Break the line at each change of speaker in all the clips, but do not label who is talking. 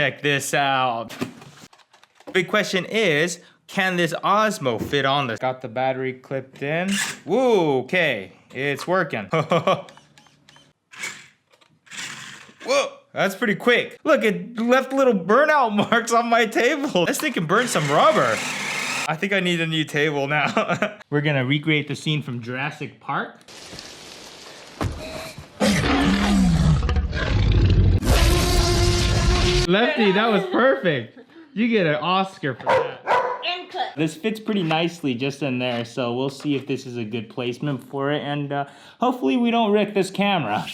check this out. Big question is, can this Osmo fit on this? Got the battery clipped in. Woo, okay, it's working. Whoa, that's pretty quick. Look, it left little burnout marks on my table. This thing can burn some rubber. I think I need a new table now. We're gonna recreate the scene from Jurassic Park. Lefty, that was perfect. You get an Oscar for that. This fits pretty nicely just in there, so we'll see if this is a good placement for it, and hopefully we don't wreck this camera.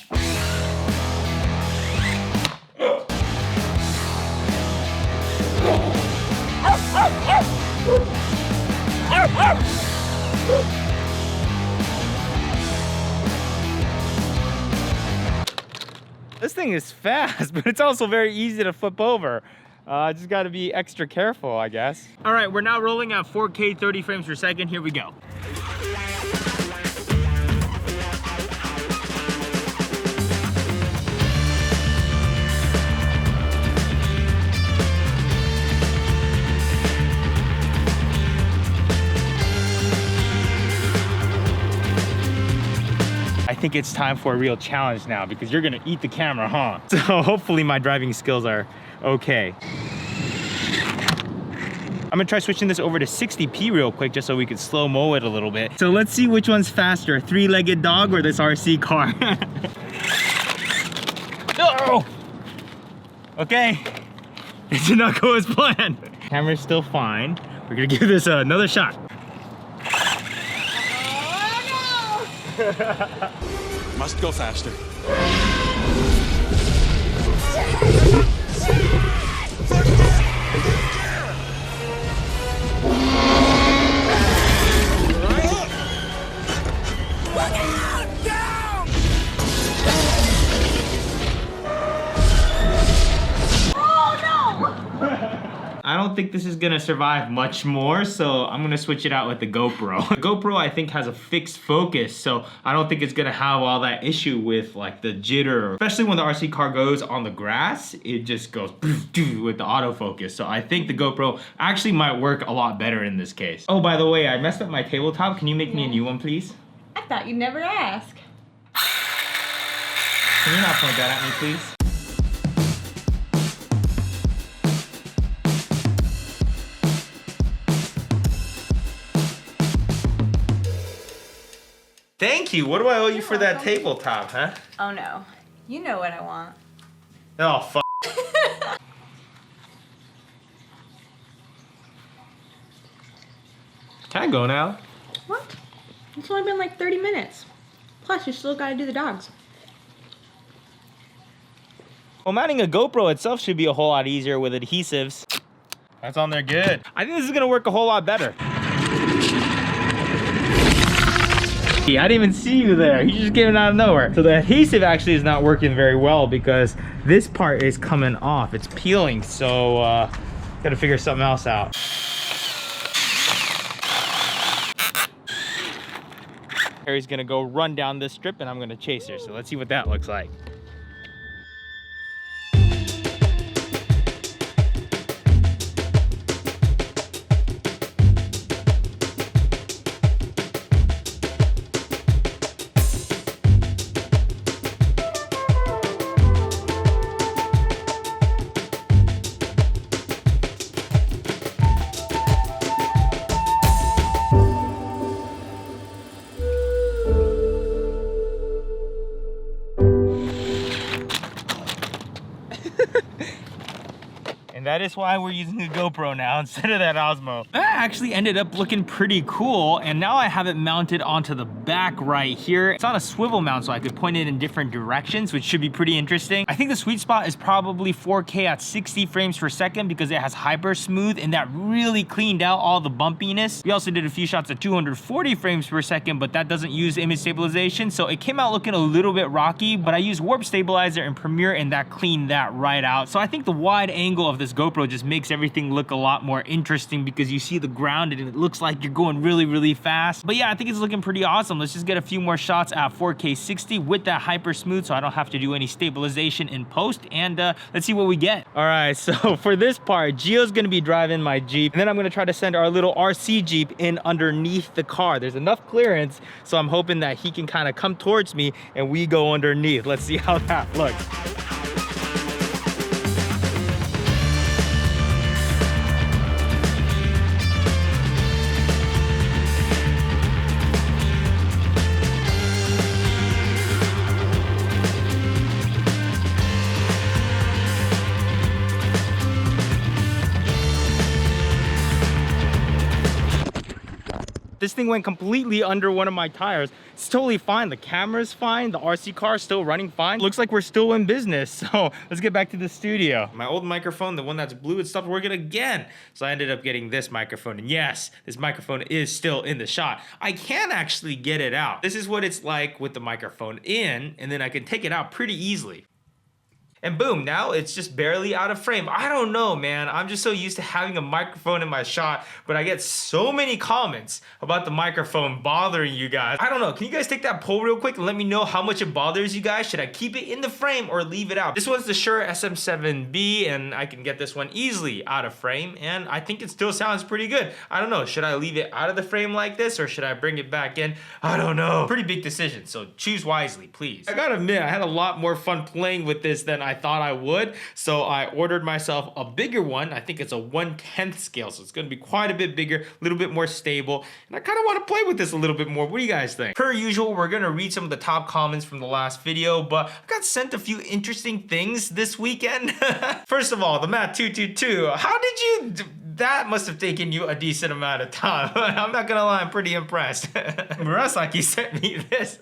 This thing is fast, but it's also very easy to flip over. Just gotta be extra careful, I guess. All right, we're now rolling at 4K 30 frames per second. Here we go. I think it's time for a real challenge now because you're gonna eat the camera, huh? So hopefully my driving skills are okay. I'm gonna try switching this over to 60p real quick just so we can slow-mo it a little bit. So let's see which one's faster, three-legged dog or this RC car. Oh! Okay, it did not go as planned. Camera's still fine. We're gonna give this another shot.
Must go faster.
I don't think this is gonna survive much more, so I'm gonna switch it out with the GoPro. The GoPro, I think, has a fixed focus, so I don't think it's gonna have all that issue with like the jitter. Especially when the RC car goes on the grass, it just goes with the autofocus. So I think the GoPro actually might work a lot better in this case. Oh, by the way, I messed up my tabletop. Can you make me a new one, please?
I thought you'd never ask.
Can you not point that at me, please? Thank you. What do I owe you for that tabletop, huh?
Oh no. You know what I want.
Oh, fuck. Can I go now?
What? It's only been like 30 minutes. Plus, you still gotta do the dogs.
Well, mounting a GoPro itself should be a whole lot easier with adhesives. That's on there good. I think this is gonna work a whole lot better. I didn't even see you there. You just came out of nowhere. So the adhesive actually is not working very well because this part is coming off. It's peeling, so gotta figure something else out. Harry's gonna go run down this strip and I'm gonna chase her. So let's see what that looks like. That is why we're using a GoPro now instead of that Osmo. That actually ended up looking pretty cool, and now I have it mounted onto the back right here. It's on a swivel mount, so I could point it in different directions, which should be pretty interesting. I think the sweet spot is probably 4K at 60 frames per second because it has hyper smooth, and that really cleaned out all the bumpiness. We also did a few shots at 240 frames per second, but that doesn't use image stabilization, so it came out looking a little bit rocky, but I used warp stabilizer in Premiere, and that cleaned that right out. So I think the wide angle of the this GoPro just makes everything look a lot more interesting because you see the ground and it looks like you're going really, really fast. But yeah, I think it's looking pretty awesome. Let's just get a few more shots at 4K 60 with that hyper smooth so I don't have to do any stabilization in post, and let's see what we get. All right, so for this part, Gio's gonna be driving my Jeep, and then I'm gonna try to send our little RC Jeep in underneath the car. There's enough clearance, so I'm hoping that he can kind of come towards me and we go underneath. Let's see how that looks. This thing went completely under one of my tires. It's totally fine. The camera's fine. The RC car is still running fine. Looks like we're still in business. So let's get back to the studio. My old microphone, the one that's blue, it stopped working again. So I ended up getting this microphone. And yes, this microphone is still in the shot. I can actually get it out. This is what it's like with the microphone in, and then I can take it out pretty easily. And boom, now it's just barely out of frame. I don't know, man. I'm just so used to having a microphone in my shot, but I get so many comments about the microphone bothering you guys. I don't know. Can you guys take that poll real quick and let me know how much it bothers you guys? Should I keep it in the frame or leave it out? This one's the Shure SM7B, and I can get this one easily out of frame, and I think it still sounds pretty good. I don't know. Should I leave it out of the frame like this, or should I bring it back in? I don't know. Pretty big decision, so choose wisely, please. I gotta admit, I had a lot more fun playing with this than I thought I would, so I ordered myself a bigger one. I think it's a 1/10 scale, so it's going to be quite a bit bigger, a little bit more stable, and I kind of want to play with this a little bit more. What do you guys think? Per usual, we're going to read some of the top comments from the last video, but I got sent a few interesting things this weekend. First of all, the Matt222, how did you... That must have taken you a decent amount of time. I'm not gonna lie, I'm pretty impressed. Murasaki sent me this.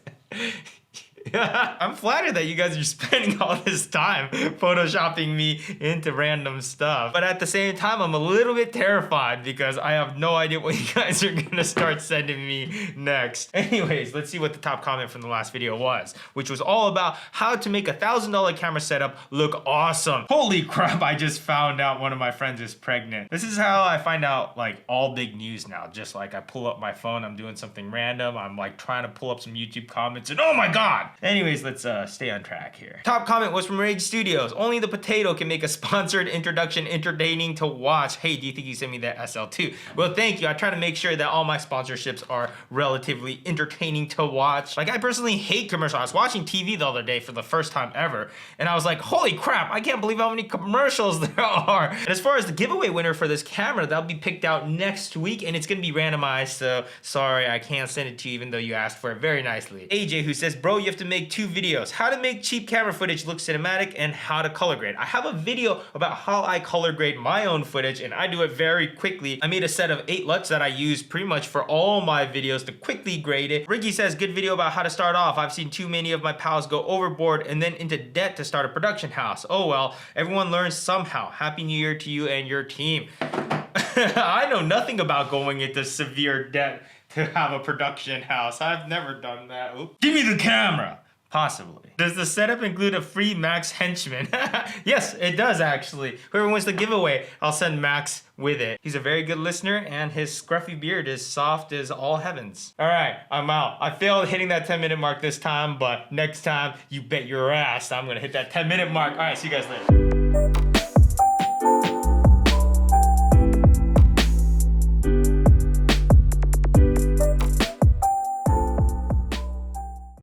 I'm flattered that you guys are spending all this time photoshopping me into random stuff. But at the same time, I'm a little bit terrified because I have no idea what you guys are gonna start sending me next. Anyways, let's see what the top comment from the last video was, which was all about how to make a $1,000 camera setup look awesome. Holy crap, I just found out one of my friends is pregnant. This is how I find out like all big news now. Just like I pull up my phone, I'm doing something random, I'm like trying to pull up some YouTube comments, and oh my god! Anyways, let's stay on track here. Top comment was from Rage Studios. Only the potato can make a sponsored introduction entertaining to watch. Hey, do you think you sent me that SL2? Well, thank you. I try to make sure that all my sponsorships are relatively entertaining to watch. Like, I personally hate commercials. I was watching TV the other day for the first time ever, and I was like, holy crap, I can't believe how many commercials there are. And as far as the giveaway winner for this camera, that'll be picked out next week, and it's gonna be randomized, so sorry, I can't send it to you even though you asked for it very nicely. AJ, who says, bro, you have to make 2 videos, how to make cheap camera footage look cinematic and how to color grade. I have a video about how I color grade my own footage, and I do it very quickly. I made a set of 8 LUTs that I use pretty much for all my videos to quickly grade it. Ricky says, good video about how to start off. I've seen too many of my pals go overboard and then into debt to start a production house. Oh well, everyone learns somehow. Happy New Year to you and your team. I know nothing about going into severe debt to have a production house. I've never done that. Oops. Give me the camera. Possibly. Does the setup include a free Max henchman? Yes, it does actually. Whoever wins the giveaway, I'll send Max with it. He's a very good listener and his scruffy beard is soft as all heavens. All right, I'm out. I failed hitting that 10-minute mark this time, but next time, you bet your ass I'm gonna hit that 10-minute mark. All right, see you guys later.